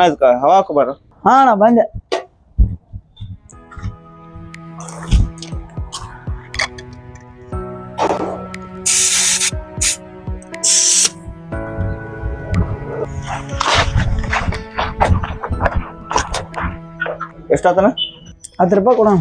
ಆಯ್ತು ಹವಾಕ ಬರ. ಹಾ ಅಣ್ಣ ಬಂದೆ. ಎಷ್ಟಾತನ? 10 ರೂಪಾಯಿ ಕೊಡೋಣ.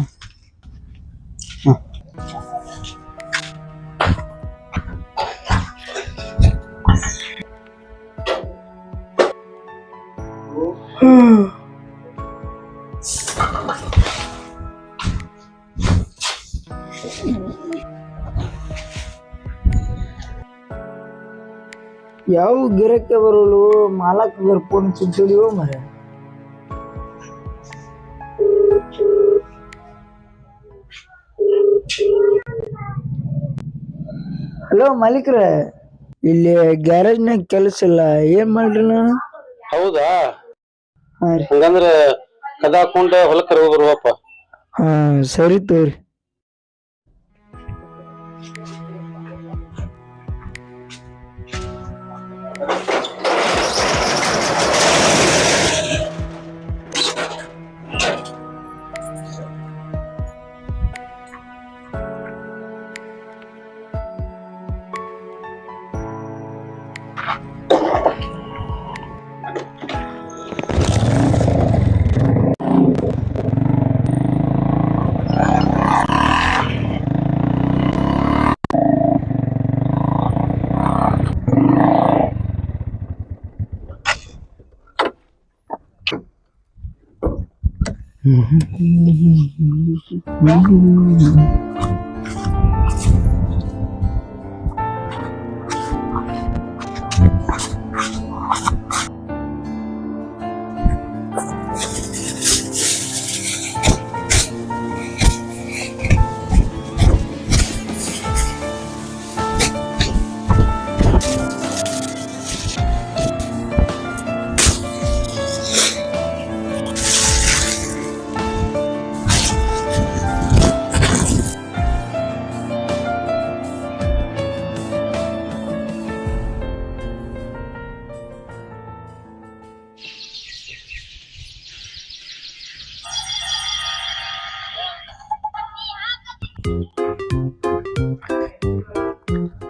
ಯಾವ ಗಿರಕ್ಕೆ ಬರಲು ಮಾಲಕ್ ಫೋನ್ ಚಿಂತಿದೀವೋ ಮರ. ಹಲೋ ಮಾಲೀಕ್ರ, ಇಲ್ಲಿ ಗ್ಯಾರೇಜ್ನಾಗ ಕೆಲಸ ಇಲ್ಲ, ಏನ್ ಮಾಡ್ರಿ ನಾನು? ಹೌದಾ? ಹಾ ರೀ. ಹಂಗಂದ್ರ ಕದ ಹಾಕೊಂಡ ಹೊಲಕ್ಕರ ಬರುವಪ್ಪ. ಹಾ ಸರಿ ತೋರಿ.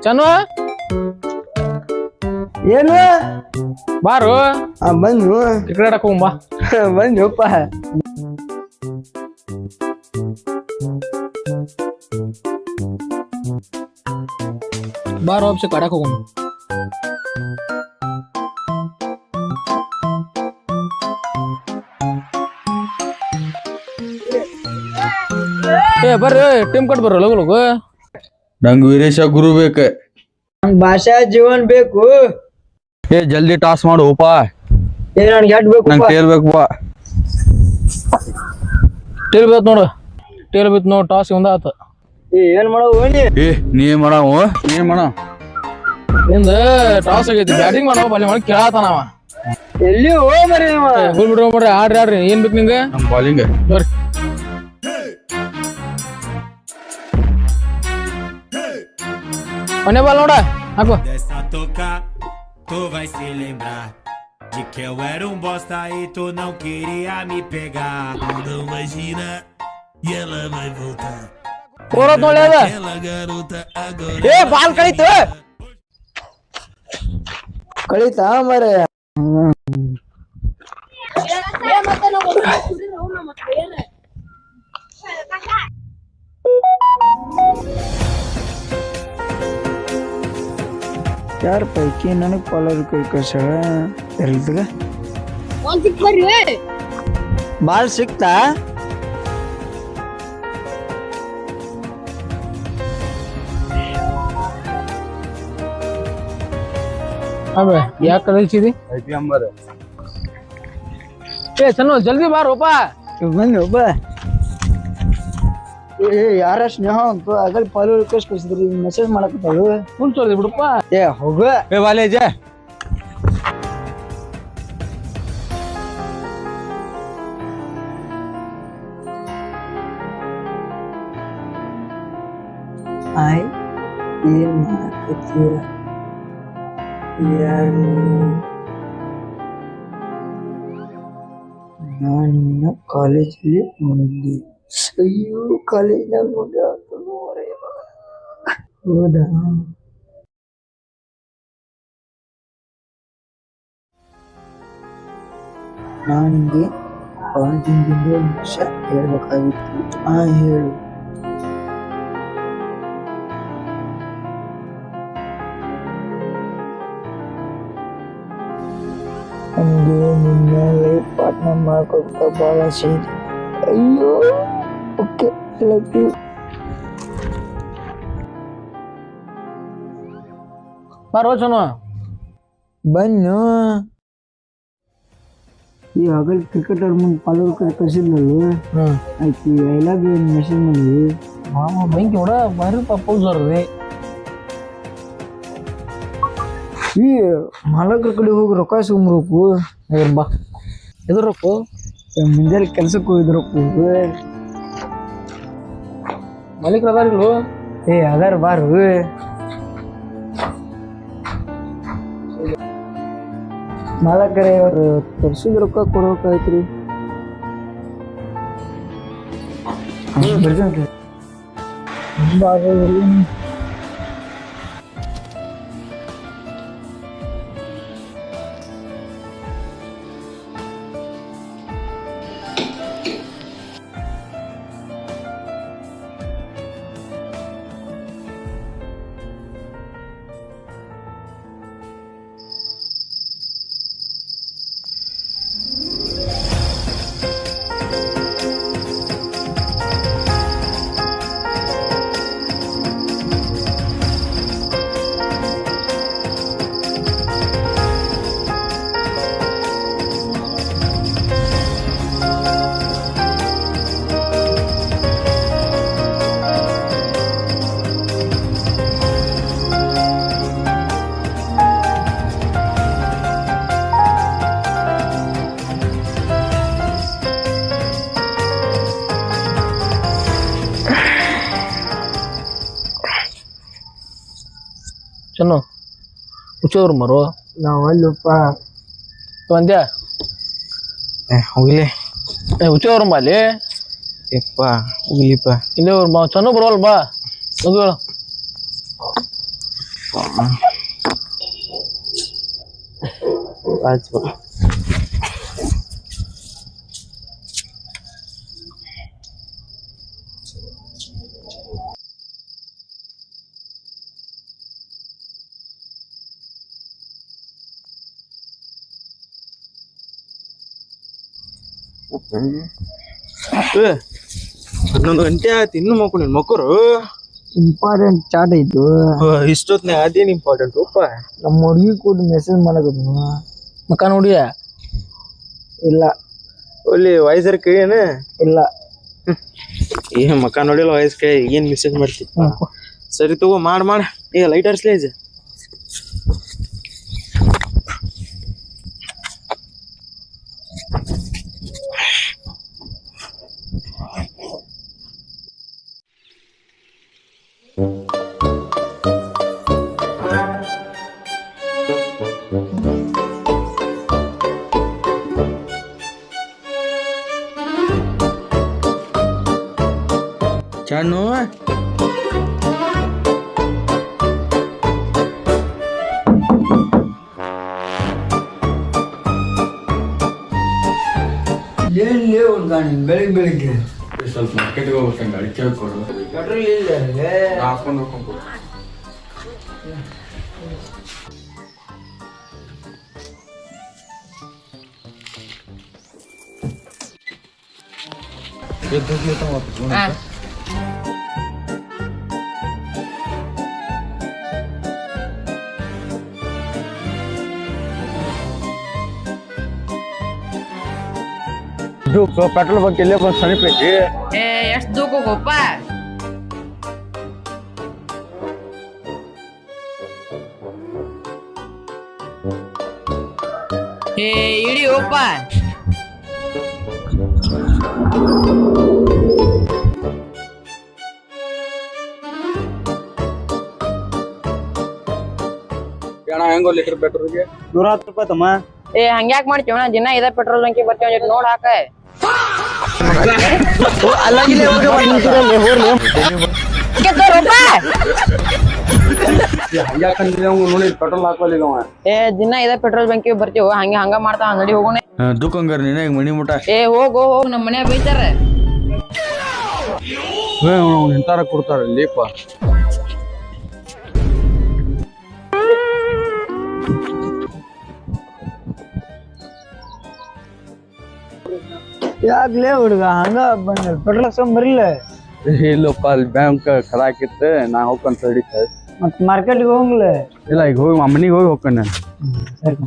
ಚನ್ನು ಏನು ಬಾರು ಬಂದು ಕ್ರಿಕೆಟ್ ಆಡಕ್ ಹೋಗುಂಬಾ. ಬಂದಪ್ಪ. ಬಾರು ಆಪ್ಷನ್ ಆಡಕ್ ಹೋಗುಂಬ. ಬರ್ರಿ ಟೀಮ್ ಕಟ್ ಬರ್ರಿ ಲಗು ಲಗು. ನಂಗೆ ವೀರೇಶ ಗುರು ಬೇಕ. ನಂಗ್ ಭಾಷಾ ಜೀವನ್ ಬೇಕು. ಜಲ್ದಿ ಟಾಸ್ ಮಾಡು ಉಪ. ನನ್ಗೆ ಎಟ್ ಬೇಕು? ನಂಗೆ ಟೇಲ್ ಬೇಕಪ್ಪ. ಟೇಲ್ ಬೇತ್ ನೋಡು, ಟೇಲ್ ಬೇತ್ ನೋಡು. ಟಾಸ್ ಒಂದ ಆತ. ಏನ್ ಮಾಡವು ನೀ ಮಾಡಾವ ನೀ ಮಾಡ. ನಿಂದ ಟಾಸ್ ಆಗೈತಿ, ಬ್ಯಾಟಿಂಗ್ ಮಾಡೋ ಬಾಲಿಂಗ್ ಮಾಡಿ ಕೇಳತಾನವ. ಎಲ್ಲಿ ಮರಿ ಬಿಡ್ರಿ ಆಡ್ರಿ ಆಡ್ರಿ. ಏನ್ ಬೇಕು ನಿಂಗೆ? ನಮ್ ಬಾಲಿಂಗ್ ಬರ್ರಿ. ಮನೆ ಬಾಲ್ ನೋಡ ಹಾಕು. Dessa tocar, tu vai se lembrar de que eu era um bosta e tu não queria me pegar. Não imagina, e ela vai voltar. ಕೋರತ್ ನೋಡಿ ಅದ. Aquela garota agora. ಬಾಲ್ ಕಳೀತು. ಕಳೀತಾ ಮರ. ಯಾರ ಪೈಕಿ ನನಗ್ ಫಾಲೋರ್ ಕೈ ಕಳ್ಸಾಳ ಎಲ್ದಾಗ ಬಾಲ್ ಸಿಕ್ತಾ? ಅಬೆ ಯಾಕೆ ಕಳಿಸಿದಿ? ಚನ್ನು ಜಲ್ದಿ ಬಾರೋಪ. ಬನ್ನಿ ಒಬ್ಬ. ಯಾರ ಸ್ನೇಹ ಅಂತ ಆಗಲ್ ಫಾಲೋರ್ ಕಳ್ಸಿದ್ರಿ, ಮೆಸೇಜ್ ಮಾಡಕತ್ತಾಳು. ಫುಲ್ ಚೋರ್ದಿ ಬಿಡಪ್ಪ. ಹೋಗ ವಾಲೆ ಜೆ. ಆಯ್ ಏನ್ ಮಾಡಕತ್ತೀರ ಯಾರು? ನಾನು ನಿನ್ನ ಕಾಲೇಜಲ್ಲಿ ನೋಡಿದ್ದೆ. ಅಯ್ಯೋ ಕಾಲೇಜ್ನಾಗ ನೋಡಿ ಹೌದಾ? ನಾನು ನಿಂಗೆ ಕಾಲೇಜಿಂದ ವಿಷಯ ಹೇಳ್ಬೇಕಾಗಿತ್ತು. ಹೇಳು. ನಮಗೆ ನಿನ್ನ ಲೈಫ್ ಪಾರ್ಟ್ನರ್ ಮಾಡ್ಕೊಳ್ತಾ ಭಾಳ ಆಸೆ ಇದೆ. ಅಯ್ಯೋ ಓಕೆ ಲೈಕ್ ಯು. ರೋಚನು ಬನ್ನು ಈ ಆಗಲ್ ಕ್ರಿಕೆಟ್ ಆಡ್ ಮುಂದೆ ಪಾಲರ್ ಕಡೆ ಕಳ್ಸಿದ್ನಲ್ಲ, ಆಯ್ತು ಐ ಲವ್ ಯು ಮೆಸೇಜ್ ಮಾಡಿದ್ವಿ. ಬೆಂಕಿ ಹೊಡ ಬಾರಿ ಪೌಸರ್ ರೀ. ಈ ಮಾಲಕರ ಕಡೆ ಹೋಗಿ ರೊಕ್ಕ ಇಸ್ಕೊಂಬರ್ಬೇಕು. ಬಾ ಎದ್ರ ರೊಕ್ಕ? ಮುಂಜಾನೆ ಕೆಲ್ಸಕ್ಕೆ ಹೋಗಿದ್ರಪ್ಪ. ಮಾಲೀಕ್ರ ಅದಾರಿಲ್ವ? ಅದಾರ ಬಾರು. ಮಾಲಕರೇ ಅವ್ರು ತರ್ಸಿದ ರೊಕ್ಕ ಕೊಡ್ಬೇಕಾಯ್ತ್ರಿ. ಬರ್ತೇನೆ. ಚೆನ್ನು ಹುಚ್ಚೋದ್ರು ಮರು ನಾವು ಅಲ್ಲಪ್ಪ ಒಂದ್ಯಾ ಹೋಗ್ಲಿ ಹುಚ್ಚೋರು ಬಾ ಅಲ್ಲಿ. ಯಪ್ಪ ಹೋಗ್ಲಿಪ್ಪ. ಇಲ್ಲೇ ಬಾ ಚೆನ್ನು ಬರೋಲ್ ಬಾ ಮದುವೆ ಆಯ್ತು. ಹನ್ನೊಂದು ಗಂಟೆ ಆಯ್ತು, ಇನ್ನು ಮಕ್ಕಳು ಮಕ್ಕಳು ಇಂಪಾರ್ಟೆಂಟ್ ಚಾಟ್ ಐತು. ಇಷ್ಟೊತ್ನಾಗ ಅದೇನು ಇಂಪಾರ್ಟೆಂಟ್ ಅಪ್ಪ? ನಮ್ಮ ಹುಡುಗಿ ಕೂಡ ಮೆಸೇಜ್ ಮಾಡಕತ್ತು. ಮಕ್ಕ ನೋಡಿಯ? ಇಲ್ಲ. ಒಳ್ಳೆ ವಾಯ್ಸರ್ ಕೈಯೇನ? ಇಲ್ಲ. ಏನ್ ಮಕ್ಕ ನೋಡಿಲ್ಲ ವಾಯ್ಸ್ ಕೈ ಏನ್ ಮೆಸೇಜ್ ಮಾಡ್ತಿ? ಸರಿ ತಗೋ ಮಾಡ ಈಗ ಲೈಟ್ ಹರ್ಸ್ಲೇ ಇದೆ. ಚಾನು ಏನ್ ಒಂದು ಗಾಣಿ ಬೆಳಿಗ್ಗೆ ಸ್ವಲ್ಪ ಮಾರ್ಕೆಟ್ಗೆ ಹೋಗ್ಬೇಕಂತ ಗಾಡಿ ಕೇಳ್ಕೊಡು. ಪೆಟ್ರೋಲ್ ಇಲ್ಲ ಹಾಕೊಂಡು ಹೋಗ್ಕೊಂಡು ಪೆಟ್ರೋಲ್ ಬಂಕ್ ಇಲ್ಲೇ ಬಂದು ಸಮೀಪ ಐತಿ. ಎಷ್ಟು ದೂಕೋಗಪ್ಪ? ಇಡಿ ಹೋಗಪ್ಪ. ಹೆಂಗೋ ಲೀಟರ್ ಪೆಟ್ರೋಲ್ಗೆ? 110 ರೂಪಾಯಿ ತಮ್ಮ. ಏ ಹಂಗ್ಯಾಕ್ ಮಾಡ್ತೀವಣ ದಿನ ಇದ ಪೆಟ್ರೋಲ್ ಬಂಕಿ ಬರ್ತೀವಿ ನೋಡ್ ಹಾಕ ಯಾಕಂದ್ರೆ ನೋಡಿ ಪೆಟ್ರೋಲ್ ಹಾಕೋಲಿ ಏ ದಿನ ಇದ ಪೆಟ್ರೋಲ್ ಬಂಕಿ ಬರ್ತೀವಿ ಹಂಗ ಮಾಡ್ತಾವ ನಡಿ ಹೋಗೋಣ ದುಃಖಂಗಾರ ನೀನ ಈಗ ಮನಿ ಮುಟ ಏ ಹೋಗ್ ನಮ್ಮ ಮನ್ಯಾಗ ಬೈತಾರ ನಿಂತಾರ ಕೊಡ್ತಾರ ಲೇಪ ಯಾಕ್ಲೇ ಹುಡುಗ ಹಂಗ ಬಂದ ಪೆಟ್ರೋಲ್ ಹಾಕ್ಸ್ಕೊಂಡ್ ಬರಿಲ್ಲ ಇಲ್ಲಪ್ಪ ಅಲ್ಲಿ ಬ್ಯಾಂಕ್ ಕದಾಕಿತ್ತು ನಾ ಹೋಗ್ಕೊಂತ ಹಿಡಿತ ಮತ್ ಮಾರ್ಕೆಟ್ಗೆ ಹೋಗ್ಲ ಇಲ್ಲ ಈಗ ಹೋಗಿ ಮನಿಗೆ ಹೋಗಿ ಹೋಗ್ಕೊಂಡ್ ನಾನು ಸರಿ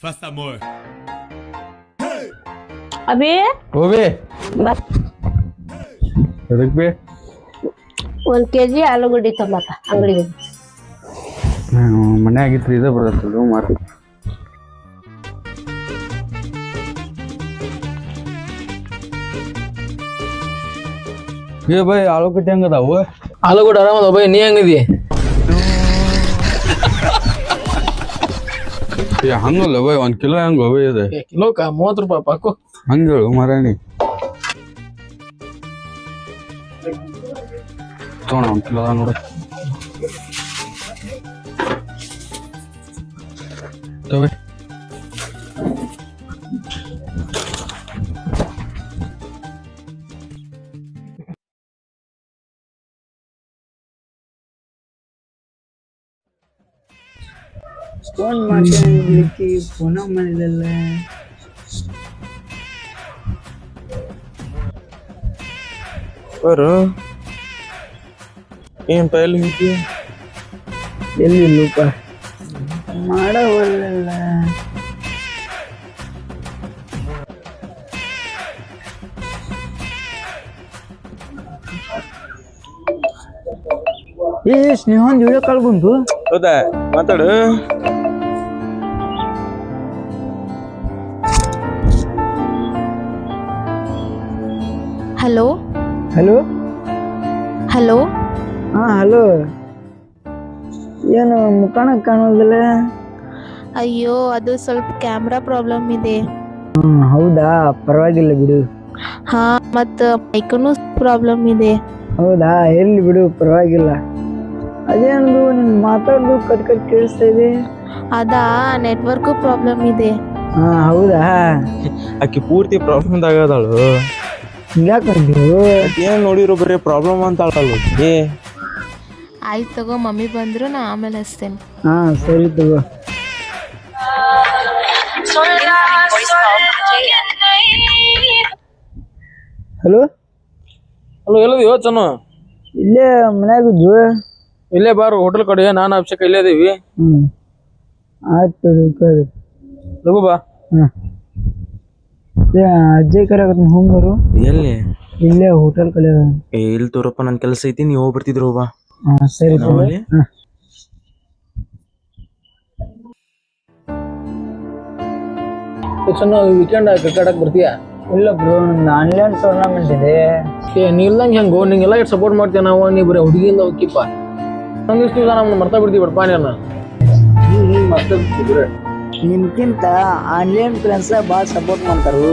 Faça amor. ಅಭಿ ಹೋಗಿ ಬಾ ಎದಕ್ ಬೇ 1 kg ಆಲೂಗಡ್ಡಿ ತೊಂಬತ್ತ ಅಂಗಡಿಗೆ ಮನೆ ಆಗಿತ್ತು ಇದೇ ಬರ್ತಲ್ಲ ಮಾರ್ರಿ ಏ ಬೈ ಆಲೂಗಡ್ಡೆ ಹೆಂಗದಾವು ಆಲೂಗಡ್ಡೆ ಆರಾಮದ ಬೈ ನೀ ಹೆಂಗಿದಿ ಹಂಗಲ್ಲ ಬೈ 1 ಕಿಲೋ ಹೆಂಗ ಬೈ ಇದೆ ಕಿಲೋಕ 30 ರೂಪಾಯಿ ಪಾಕು ಹಂಗ ಹೇಳು ಮರಾಣಿ ತೋಣ 1 ಕಿಲೋ ನೋಡ ತಗೋ ಫೋನ್ ಮಾಡ್ಲಿಕ್ಕೆ ಫೋನ ಮಾಡಿದಲ್ಲ ಬರು ಏನ್ಪ ಎಲ್ಲಿ ಹೋಗಿ ಎಲ್ಲಿ ಲೂಪ ಮಾಡವಲ್ಲ ಏ ಸ್ನೇಹನ್ ವಿಡಿಯೋ ಕಾಲ್ ಬಂತು ಹೌದಾ ಮಾತಾಡು ಹಲೋ ಹಲೋ ಹಲೋ ಹಾ ಹಲೋ ಏನು ಮುಖಾಣ ಕಾಣೋದಿಲ್ಲ ಅಯ್ಯೋ ಅದು ಸ್ವಲ್ಪ ಕ್ಯಾಮ್ರಾ ಪ್ರಾಬ್ಲಮ್ ಇದೆ ಹೌದಾ ಪರವಾಗಿಲ್ಲ ಬಿಡು ಹಾ ಮತ್ತ ಮೈಕನು ಪ್ರಾಬ್ಲಮ್ ಇದೆ ಹೌದಾ ಎಲ್ಲಿ ಬಿಡು ಪರವಾಗಿಲ್ಲ ಅದೇನದು ನಿನ್ ಮಾತಾಡೋದು ಕಟ್ ಕಟ್ ಕೇಳಿಸ್ತಾ ಇದೆ ಅದಾ ನೆಟ್ವರ್ಕ್ ಪ್ರಾಬ್ಲಮ್ ಇದೆ ಹಾ ಹೌದಾ ಆಕಿ ಪೂರ್ತಿ ಪ್ರಾಬ್ಲಮ್ ಆಗದಾಳು ಹಿಂಗ್ಯಾಕಂದ್ರು ಏನ್ ನೋಡಿರೋ ಬರೀ ಪ್ರಾಬ್ಲಮ್ ಅಂತಾಳಲ್ಲ ಏ ಆಯ್ತು ತಗೋ ಮಮ್ಮಿ ಬಂದ್ರು ನಾ ಆಮೇಲೆ ಹಚ್ತೇನೆ ಹಾ ಸರಿ ತಗೋ ಹಲೋ ಅಲ್ಲೋ ಎಲ್ಲದಿವೋ ಚನ್ನು ಇಲ್ಲೇ ಮನ್ಯಾಗಿದ್ವು ಇಲ್ಲೇ ಬಾರು ಹೋಟೆಲ್ ಕಡೆ ನಾನು ಅಭಿಷೇಕ ಇಲ್ಲೇ ಇದೀವಿ ಆಯ್ತು ಬಿಡು ಲಗು ಬಾ ಹಾ ಅಜ್ಜಯ್ ಕರೆಗತ್ತ ಹೋಗ್ಬರು ಎಲ್ಲಿ ಇಲ್ಲೇ ಹೋಟೆಲ್ ಕಡೆ ಏ ಇಲ್ಲಿ ತೋರಪ್ಪ ನನ್ ಕೆಲಸ ಐತಿ ನೀವು ಹೋಗ್ಬರ್ತಿದ್ರು ಬಾ ಹಾ ಸರಿ ತಗೋ ಹೋಗ್ಲಿ? ಹಾ ಚನ್ನು ವೀಕೆಂಡ್ ಕ್ರಿಕೆಟ್ ಆಡಕ್ ಬರ್ತೀಯಾ ಇಲ್ಲ ಬ್ರೋ ನಮ್ದು ಆನ್ಲೈನ್ ಟೂರ್ನಮೆಂಟ್ ಇದೆ ಏ ನೀ ಇಲ್ದಂಗೆ ಹೆಂಗೋ ನಿಂಗೆಲ್ಲ ಇಟ್ಟು ಸಪೋರ್ಟ್ ಮಾಡ್ತೀಯ ನಾವು ನೀ ಬರೀ ಹುಡುಗಿಯಿಂದ ಹೋಗಿಪ್ಪ ಒಂದಿಷ್ಟು ದಿವಸ ನಮ್ಗೆ ಮರ್ತಾ ಬಿಡ್ತೀವಿ ಬಿಡಪ್ಪ ನೀನು ನಿಮ್ಗಿಂತ ಆನ್ಲೈನ್ ಫ್ರೆಂಡ್ಸ್ ಭಾಳ ಸಪೋರ್ಟ್ ಮಾಡ್ತಾರು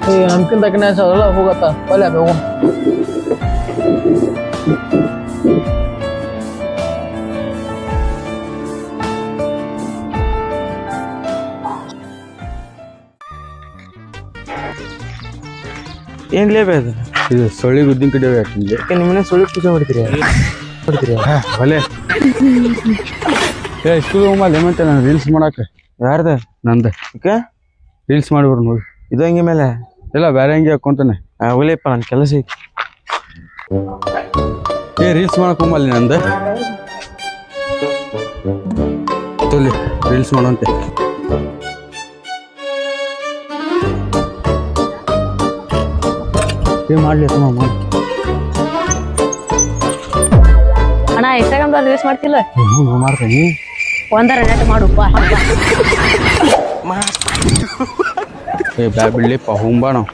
ಏ ನಮ್ಕಿಂತ ಕನ್ಯಾಸ ಅದೆಲ್ಲ ಹೋಗತ್ತ ಪಲ್ಯ ಹೋಗೋಣ ಏನ್ ಲೇಬೆ ಅದು ಇದು ಸೊಳ್ಳಿ ಗುದ್ದಿನ ಕಡೆ ಹಾಕಿಂದೆ ನಿಮ್ಮನೆ ಸುಳ್ಳು ಪೂಜೆ ಮಾಡ್ತೀರಿ ಹೊಲೆ ಏ ಸ್ಕೂಲ್ ಹೋಗಲ್ಲ ಮತ್ತೆ ನಾನು ರೀಲ್ಸ್ ಮಾಡಕ್ಕೆ ಯಾರ್ದ ನಂದೆ ಓಕೆ ರೀಲ್ಸ್ ಮಾಡಿಬಿಡು ನೋಡಿ ಇದು ಹಂಗೆ ಮೇಲೆ ಇಲ್ಲ ಬೇರೆ ಹೆಂಗೆ ಹಾಕೊಂತಾನೆ ಹೋಗ್ಲಿಪ್ಪ ನನ್ ಕೆಲಸ ಐತಿ ಏ ರೀಲ್ಸ್ ಮಾಡಕ್ ಹೋಗಲ್ಲ ನಂದೆ ತೊಲಿ ರೀಲ್ಸ್ ಮಾಡೋಂತೆ ಏ ಮಾಡ್ಲಿ ತಮ್ಮ ಮಾಡಿ ಅಣ್ಣ ಇನ್ಸ್ಟಾಗ್ರಾಮ್ದಾಗ ರೀಲ್ಸ್ ಮಾಡ್ತಿಲ್ಲ ಮಾಡ್ತೇನೆ ಒಂದರ ನೆಟ್ ಮಾಡುಪ್ಪ ಏ ಬ್ಯಾ ಬಿಡ್ಲಿಪ್ಪ ಹೋಗ್ಬಾ ನಾವು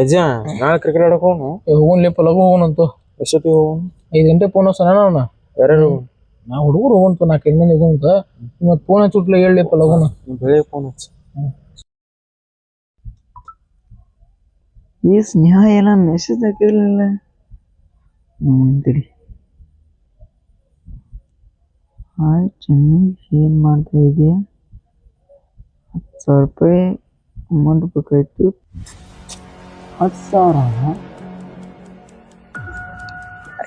ಅಜ್ಜ ನಾಳೆ ಕ್ರಿಕೆಟ್ ಆಡಕ್ ಹೋಗೋನು ಹೋಗೋನ್ಲಿಪ್ಪ ಲಗು ಹೋಗೋಣಂತು ಎಷ್ಟೊತ್ತಿಗೆ ಹೋಗೋನು 5 ಗಂಟೆ ಫೋನ್ ಹಚ್ಚನ ನಾನು ಯಾರು ನಾ ಹುಡುಗರು ಹೋಗಂತು 4-5 ಮಂದಿ ಹೋಗಂತ ಇವತ್ತು ಫೋನ್ ಹಚ್ಚುಟ್ಲೆ ಹೇಳಲಿಪ್ಪ ಲಗುನ ಬೆಳಿಗ್ಗೆ ಫೋನ್ ಹಚ್ಚ ಈ ಸ್ನೇಹ ಏನ ಮೆಸೇಜ್ ಹಾಕಿರ್ಲಿಲ್ಲ ತಡಿ ಹಾಯ್ ಚೆನ್ನಾಗಿ ಏನ್ ಮಾಡ್ತಾ ಇದೆಯಾ 10,000 ರೂಪಾಯಿ ಅಮೌಂಟ್ ಬೇಕಾಯ್ತು 10,000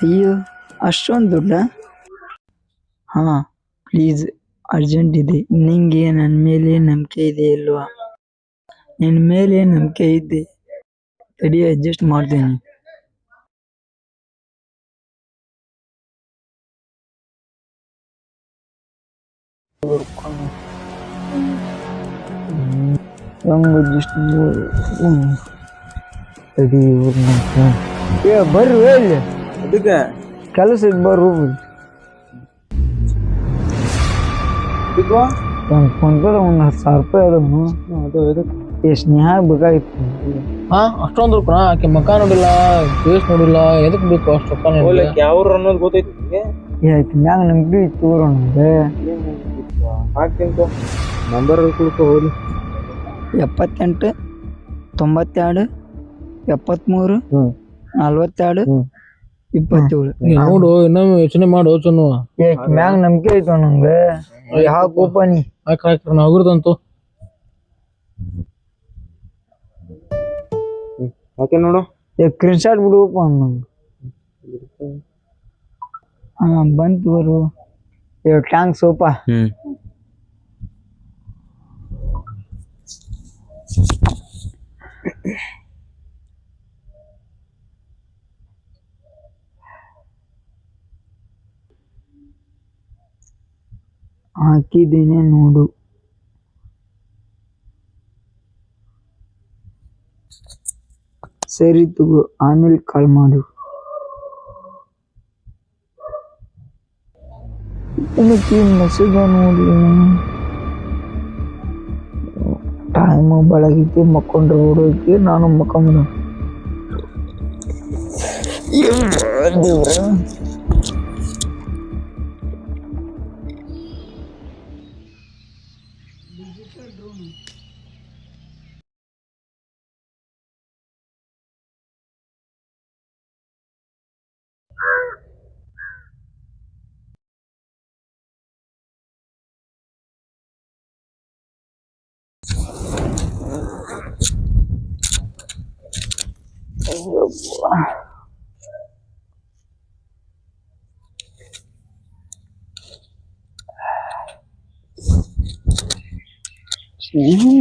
ಅಯ್ಯೋ ಅಷ್ಟೊಂದು ದುಡ್ಡ ಹಾ ಪ್ಲೀಸ್ ಅರ್ಜೆಂಟ್ ಇದೆ ನಿಂಗೆ ನನ್ನ ಮೇಲೆ ನಂಬಿಕೆ ಇದೆ ಇಲ್ವಾ ನಿನ್ನ ಮೇಲೆ ನಂಬಿಕೆ ಇದೆ ತಡಿ ಅಡ್ಜಸ್ಟ್ ಮಾಡ್ತೀನಿ ಹೆಂಗ್ ಅಡ್ಜಸ್ಟ್ ತಡಿ ಏ ಬರ್ರಿ ಇಲ್ಲಿ ಅದಕ್ಕೆ ಕೆಲಸ ಬರ್ರು ಫೋನ್ ಪೇ ಒಂದು 10,000 ರೂಪಾಯಿ ಅದನ್ನು ಅದು ಸ್ನೇಹ ಬೇಕಾಗಿತ್ತು ಹಾ ಅಷ್ಟೊಂದು ರೂಪಾಯಿ ಆಕೆ ಮಕ ನೋಡಿಲ್ಲ ಫೇಸ್ ನೋಡಿಲ್ಲ ಎದಕ್ ಬೇಕು ಅಷ್ಟು ರೊಕ್ಕ ಯಾವ್ರು ಅನ್ನೋದು ಗೊತ್ತೈತಿ ನಿಮಗೆ ಯಾಕೆ ಮ್ಯಾಗ ನಂಬಿಕೆ ಇತ್ತು ನಮ್ಗೆ ಹಾಕ್ತೀನಿ ನಂಬರ್ ಕುಡ್ಕೊ ಹೋಗ್ಲಿ 78 92 73 42 27 ನೋಡು ಇನ್ನೊಮ್ಮೆ ಯೋಚನೆ ಮಾಡು ಚನ್ನು ಮ್ಯಾಗ ನಂಬಿಕೆ ಐತವ ನಮ್ಗೆ ಯಾವ ಕೋಪನಿ ಹಾಕ್ರಿ ನಾ ಹೋಗಿರ್ದಂತು ಹಾಕೆ ನೋಡು ಸ್ಕ್ರೀನ್ ಶಾಟ್ ಬಿಡುವಪ್ಪ ನಂಗೆ ಹಾ ಬಂತು ಬರು ಟ್ಯಾಂಕ್ ಸೋಪ ಹಾಕಿದ್ದೇನೆ ನೋಡು ಸರಿ ತಗೋ ಆಮೇಲೆ ಕಾಲ್ ಮಾಡು ಇದಕ್ಕೆ ಮೆಸೇಜ್ ನೋಡ್ಲಿ ಟೈಮ್ ಬೆಳಗಿತ್ತು ಮಕ್ಕೊಂಡ್ರೆ ಓಡೋಕೆ ನಾನು ಮಕ್ಕೊಂಡ ದೇವ್ರ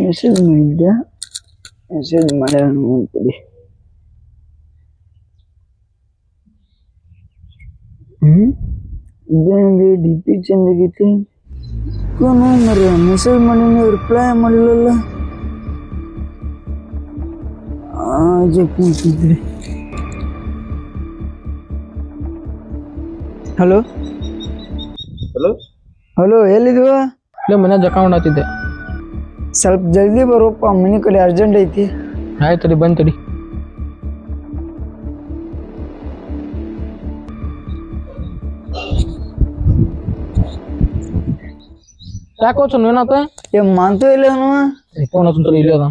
ಮೆಸೇಜ್ ಮಾಡಿದ್ದೆ ಮೆಸೇಜ್ ಮಾಡ್ಯಾರ ಅಂತೀರಿ ಇದೇನಿದೆ ಡಿ ಪಿ ಚೇಂಜ್ ಆಗೈತಿ ಮರ ಮೆಸೇಜ್ ಮಾಡಿನ ರಿಪ್ಲೈ ಮಾಡಿಲ್ಲಲ್ಲ ಕೂತಿದ್ರಿ ಹಲೋ ಹಲೋ ಹಲೋ ಎಲ್ಲಿದ್ವ ಇಲ್ಲೇ ಮನೆ ಜಕ ಮಾಡತ್ತಿದ್ದೆ ಸ್ವಲ್ಪ ಜಲ್ದಿ ಬರೋಪ್ಪ ಮನೆ ಕಡೆ ಅರ್ಜೆಂಟ್ ಐತಿ ಆಯ್ತು ತಡಿ ಬಂತಡಿ ಯಾಕೋ ಚನ್ನು ಏನಾತ ಮಾಂತು ಇಲ್ಲ ಫೋನ್ ಹಚ್ಚುತ್ತಲ್ಲ ಇಲ್ಲೇ ಅದ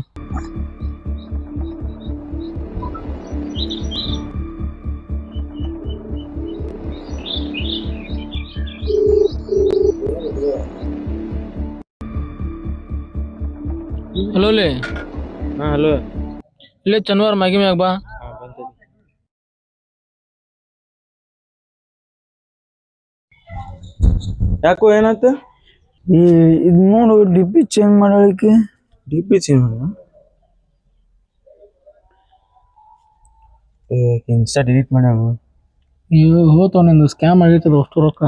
ಹಲೋ ಲೇ ಹಾ ಹಲೋ ಇಲ್ಲೇ ಚನ್ವಾರ ಮ್ಯಾಗಿ ಮ್ಯಾಗ ಬಾ ಯಾಕೋ ಏನಾಯ್ತ ಇದು ನೋಡು ಡಿ ಪಿ ಚೇಂಜ್ ಮಾಡಲಿಕ್ಕೆ ಡಿ ಪಿ ಚೇಂಜ್ ಮಾಡ ಇನ್ಸ್ಟಾ ಡಿಲೀಟ್ ಮಾಡ್ಯಾವ ನೀವು ಹೋತವ ನಿಂದು ಸ್ಕ್ಯಾಮ್ ಆಗೈತದ ಅಷ್ಟು ರೊಕ್ಕ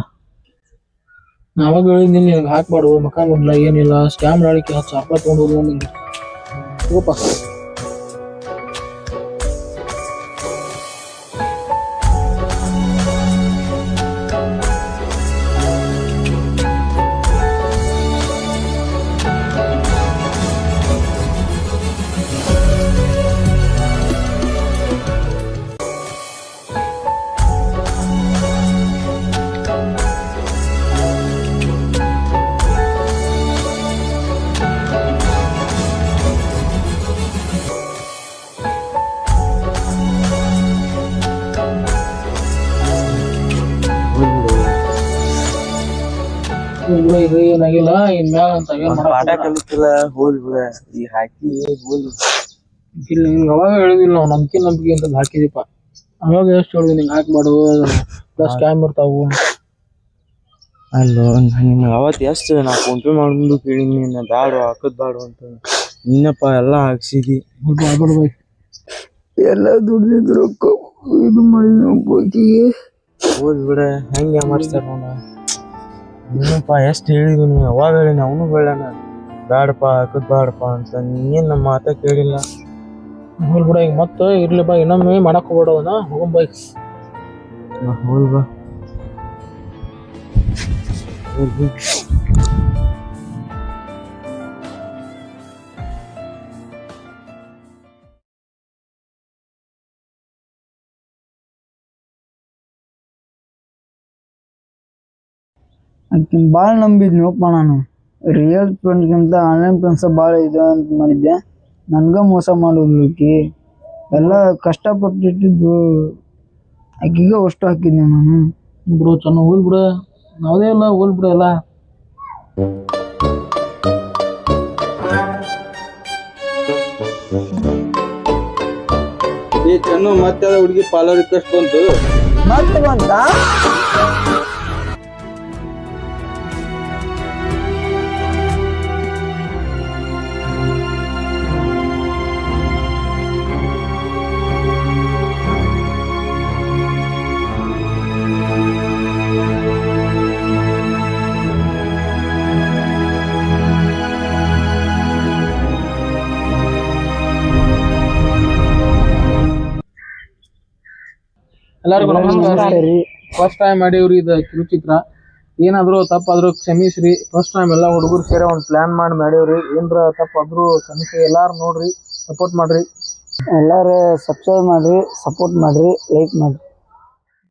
ನಾವಾಗ ಹೇಳಿದ್ದೀನಿ ಹಾಕ್ಬಾರ್ದು ಮಕ ನೋಡ್ಲ ಏನಿಲ್ಲ ಸ್ಕ್ಯಾಮ್ ಮಾಡಲಿಕ್ಕೆ 10,000 ರೂಪಾಯಿ ತೊಗೊಂಡು ನಿಂಗೆ ಹೋಗಪ್ಪ ಬಿಡು ಇದು ಏನಾಗಿಲ್ಲ ಇನ್ಮ್ಯಾಗ ಅಂತ ಏನ್ ಪಾಠ ಮಾಡಕ್ ಕಲಿತಿಲ್ಲ ಹೋಲ್ ಬಿಡ ಈ ಹಾಕಿ ಹೋಲ್ ಇಲ್ಲ ನಿಂಗೆ ಅವಾಗ ಹೇಳಿದಿಲ್ಲ ನಾವು ನಂಬಿಕೆ ಅಂತ ಹಾಕಿದೀಪ ಅವಾಗ ಎಷ್ಟು ಹೇಳಿದ್ವಿ ನಿಂಗೆ ಹಾಕ್ಬಾರ್ದು ಪ್ಲಸ್ ಸ್ಕ್ಯಾಮ್ ಇರ್ತಾವು ಅಲ್ಲೋ ನಿಮ್ಗೆ ಅವತ್ತು ಎಷ್ಟು ನಾ ಫೋನ್ ಪೇ ಮಾಡ್ಕೊಂಡು ಕೇಳಿನಿ ನಾ ಬ್ಯಾಡು ಹಾಕೋದ್ ಬ್ಯಾಡು ಅಂತ ನೀನಪ್ಪ ಎಲ್ಲ ಹಾಕ್ಸಿದಿ ಆಗ್ಬಾರ್ದು ಬೈ ಎಲ್ಲ ದುಡ್ದಿದ್ರು ರೊಕ್ಕ ಇದು ಮಾಡಿ ಹೋಗಿಗೆ ಹೋದ್ ಬಿಡ ಹೆಂಗೆ ಮಾಡಿಸ್ತಾರ ನೋಡ ನೀನಪ್ಪ ಎಷ್ಟು ಹೇಳಿದ್ವಿ ನೀವು ಅವಾಗ ಹೇಳಿನ ಅವನು ಹೇಳಣ ಬ್ಯಾಡಪ್ಪ ಹಾಕೋದ್ ಬ್ಯಾಡಪ್ಪ ಅಂತ ನೀನ್ ನಮ್ಮ ಮಾತ ಕೇಳಿಲ್ಲ ಹೋಲ್ ಬಿಡ ಈಗ ಮತ್ತೆ ಇರ್ಲಿ ಬಾ ಇನ್ನೊಮ್ಮೆ ಮಾಡಕ್ ಹೋಗ್ಬೇಡವನ ಹೋಗಂ ಬೈ ಹೋಲ್ ಬಾ ಆಕಿನ ಭಾಳ ನಂಬಿದ್ನಪ್ಪ ನಾನು ರಿಯಲ್ ಫ್ರೆಂಡ್ಗಿಂತ ಆನ್ಲೈನ್ ಫ್ರೆಂಡ್ಸ ಭಾಳ ಇದು ಅಂತ ಮಾಡಿದ್ದೆ ನನ್ಗ ಮೋಸ ಮಾಡೋದು ಆಕಿ ಎಲ್ಲ ಕಷ್ಟಪಟ್ಟಿದ್ದು ಆಕಿಗೆ ಅಷ್ಟು ಹಾಕಿದ್ದೆ ನಾನು ಬಿಡು ಚೆನ್ನಾಗಿ ಹೋಲ್ ಬಿಡ ನಾವದೇ ಇಲ್ಲ ಹೋಲ್ ಬಿಡ ಎಲ್ಲ ಏ ಚೆನ್ನು ಮತ್ತೆ ಅದ ಹುಡುಗಿ ಪಾಲೋ ರಿಕ್ವೆಸ್ಟ್ ಬಂತು ಮತ್ತೆ ಬಂತ ಎಲ್ಲರಿಗೂ ನಮಸ್ಕಾರ ಫಸ್ಟ್ ಟೈಮ್ ಮಾಡೀವ್ರಿ ಇದು ಕಿರುಚಿತ್ರ ಏನಾದ್ರು ತಪ್ಪಾದ್ರು ಕ್ಷಮಿಸ್ರಿ ಫಸ್ಟ್ ಟೈಮ್ ಎಲ್ಲ ಹುಡುಗರು ಸೇರಿ ಒಂದು ಪ್ಲಾನ್ ಮಾಡಿ ಮಾಡೀವ್ರಿ ಏನ್ರ ತಪ್ಪಾದ್ರು ಕ್ಷಮಿಸಿ ಎಲ್ಲಾರು ನೋಡ್ರಿ ಸಪೋರ್ಟ್ ಮಾಡ್ರಿ ಎಲ್ಲರೂ ಸಬ್ಸ್ಕ್ರೈಬ್ ಮಾಡ್ರಿ ಸಪೋರ್ಟ್ ಮಾಡ್ರಿ ಲೈಕ್ ಮಾಡ್ರಿ